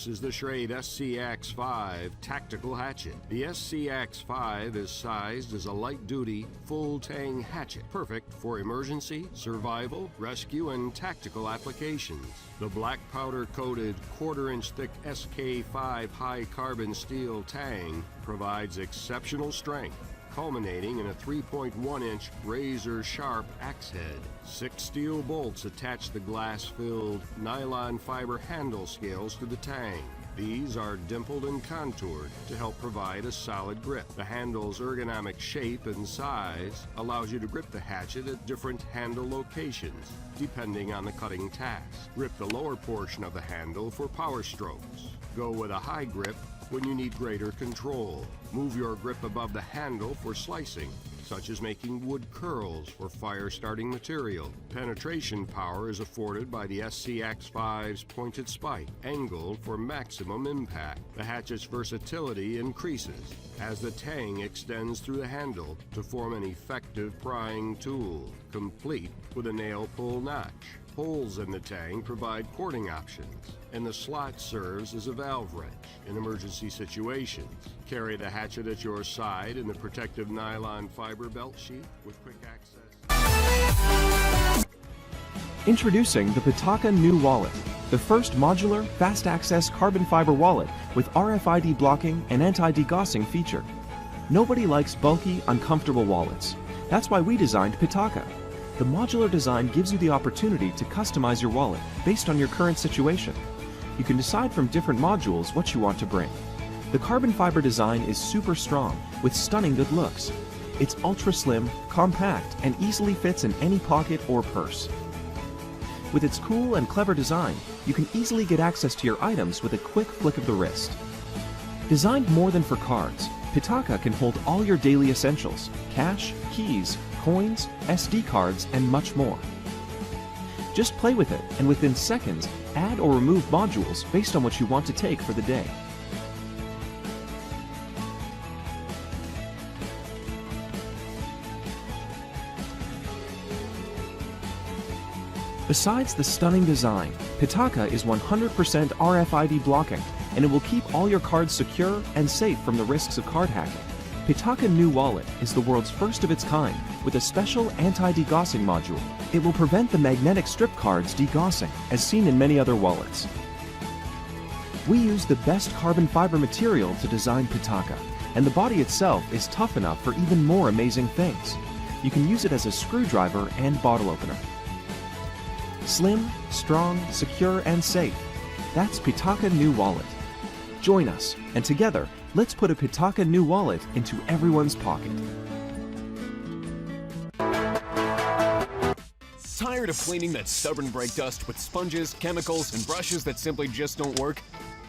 is the Schrade SCX-5 Tactical Hatchet. The SCX-5 is sized as a light-duty, full Tang hatchet, perfect for emergency, survival, rescue, and tactical applications. The black powder-coated, quarter-inch thick SK-5 high-carbon steel Tang provides exceptional strength, culminating in a 3.1-inch razor-sharp axe head. 6 steel bolts attach the glass-filled nylon fiber handle scales to the Tang. These are dimpled and contoured to help provide a solid grip. The handle's ergonomic shape and size allows you to grip the hatchet at different handle locations, depending on the cutting task. Grip the lower portion of the handle for power strokes. Go with a high grip when you need greater control. Move your grip above the handle for slicing, such as making wood curls or fire-starting material. Penetration power is afforded by the SCX-5's pointed spike, angled for maximum impact. The hatchet's versatility increases as the Tang extends through the handle to form an effective prying tool, complete with a nail pull notch. Holes in the Tang provide porting options, and the slot serves as a valve wrench in emergency situations. Carry the hatchet at your side in the protective nylon fiber belt sheath with quick access. Introducing the PITAKA New Wallet, the first modular, fast-access carbon fiber wallet with RFID blocking and anti-degaussing feature. Nobody likes bulky, uncomfortable wallets. That's why we designed PITAKA. The modular design gives you the opportunity to customize your wallet based on your current situation. You can decide from different modules what you want to bring. The carbon fiber design is super strong with stunning good looks. It's ultra slim, compact, and easily fits in any pocket or purse. With its cool and clever design, you can easily get access to your items with a quick flick of the wrist. Designed more than for cards, PITAKA can hold all your daily essentials: cash, keys, coins, SD cards, and much more. Just play with it, and within seconds, add or remove modules based on what you want to take for the day. Besides the stunning design, PITAKA is 100% RFID blocking, and it will keep all your cards secure and safe from the risks of card hacking. PITAKA New Wallet is the world's first of its kind with a special anti-degaussing module. It will prevent the magnetic strip cards degaussing, as seen in many other wallets. We use the best carbon fiber material to design PITAKA, and the body itself is tough enough for even more amazing things. You can use it as a screwdriver and bottle opener. Slim, strong, secure, and safe. That's PITAKA New Wallet. Join us, and together, let's put a PITAKA New Wallet into everyone's pocket. Tired of cleaning that stubborn brake dust with sponges, chemicals, and brushes that simply just don't work?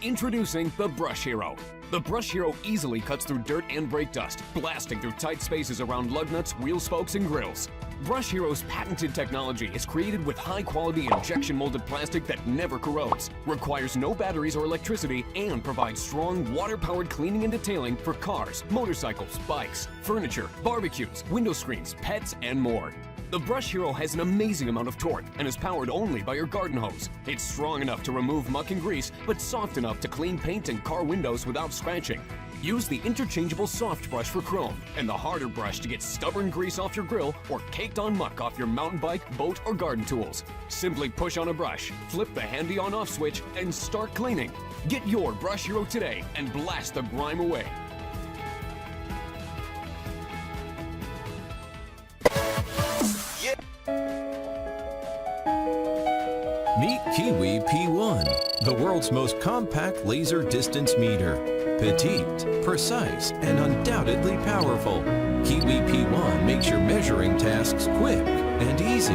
Introducing the Brush Hero. The Brush Hero easily cuts through dirt and brake dust, blasting through tight spaces around lug nuts, wheel spokes, and grills. Brush Hero's patented technology is created with high-quality injection-molded plastic that never corrodes, requires no batteries or electricity, and provides strong, water-powered cleaning and detailing for cars, motorcycles, bikes, furniture, barbecues, window screens, pets, and more. The Brush Hero has an amazing amount of torque and is powered only by your garden hose. It's strong enough to remove muck and grease, but soft enough to clean paint and car windows without scratching. Use the interchangeable soft brush for chrome and the harder brush to get stubborn grease off your grill or caked-on muck off your mountain bike, boat, or garden tools. Simply push on a brush, flip the handy on-off switch, and start cleaning. Get your Brush Hero today and blast the grime away. Meet KIWI P1, the world's most compact laser distance meter. Petite, precise, and undoubtedly powerful. KIWI P1 makes your measuring tasks quick and easy.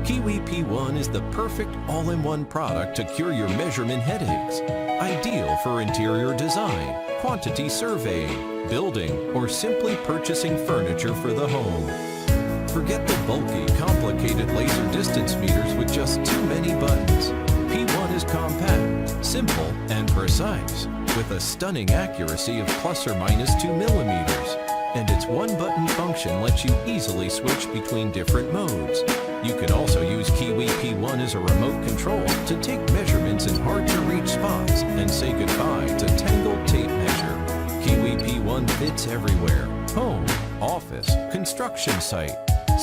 KIWI P1 is the perfect all-in-one product to cure your measurement headaches. Ideal for interior design, quantity surveying, building, or simply purchasing furniture for the home. Forget the bulky, complicated laser distance meters with just too many buttons. P1 is compact, simple, and precise, with a stunning accuracy of plus or minus 2 millimeters. And its one-button function lets you easily switch between different modes. You can also use KIWI P1 as a remote control to take measurements in hard-to-reach spots and say goodbye to tangled tape measure. KIWI P1 fits everywhere. Home, office, construction site.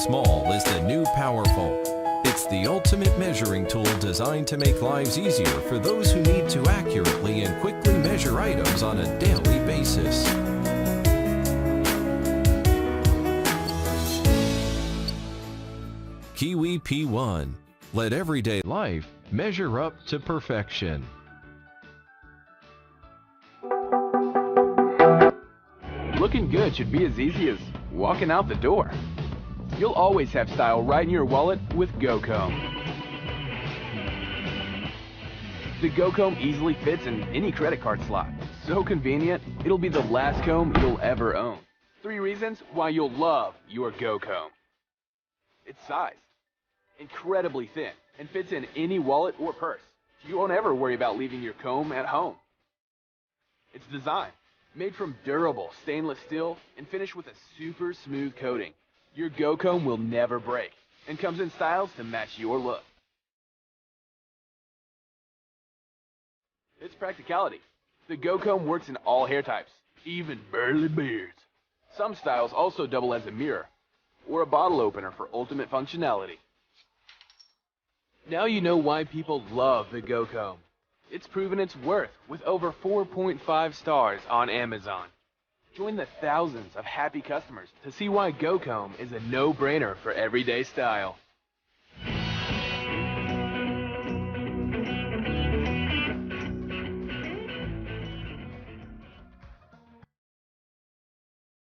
Small is the new powerful. It's the ultimate measuring tool designed to make lives easier for those who need to accurately and quickly measure items on a daily basis. KIWI P1. Let everyday life measure up to perfection. Looking good should be as easy as walking out the door. You'll always have style right in your wallet with GoComb. The GoComb easily fits in any credit card slot. So convenient, it'll be the last comb you'll ever own. 3 reasons why you'll love your GoComb. Its size. Incredibly thin and fits in any wallet or purse. You won't ever worry about leaving your comb at home. Its design. Made from durable stainless steel and finished with a super smooth coating. Your GoComb will never break and comes in styles to match your look. Its practicality. The GoComb works in all hair types, even burly beards. Some styles also double as a mirror or a bottle opener for ultimate functionality. Now you know why people love the GoComb. It's proven its worth with over 4.5 stars on Amazon. Join the thousands of happy customers to see why GoComb is a no-brainer for everyday style.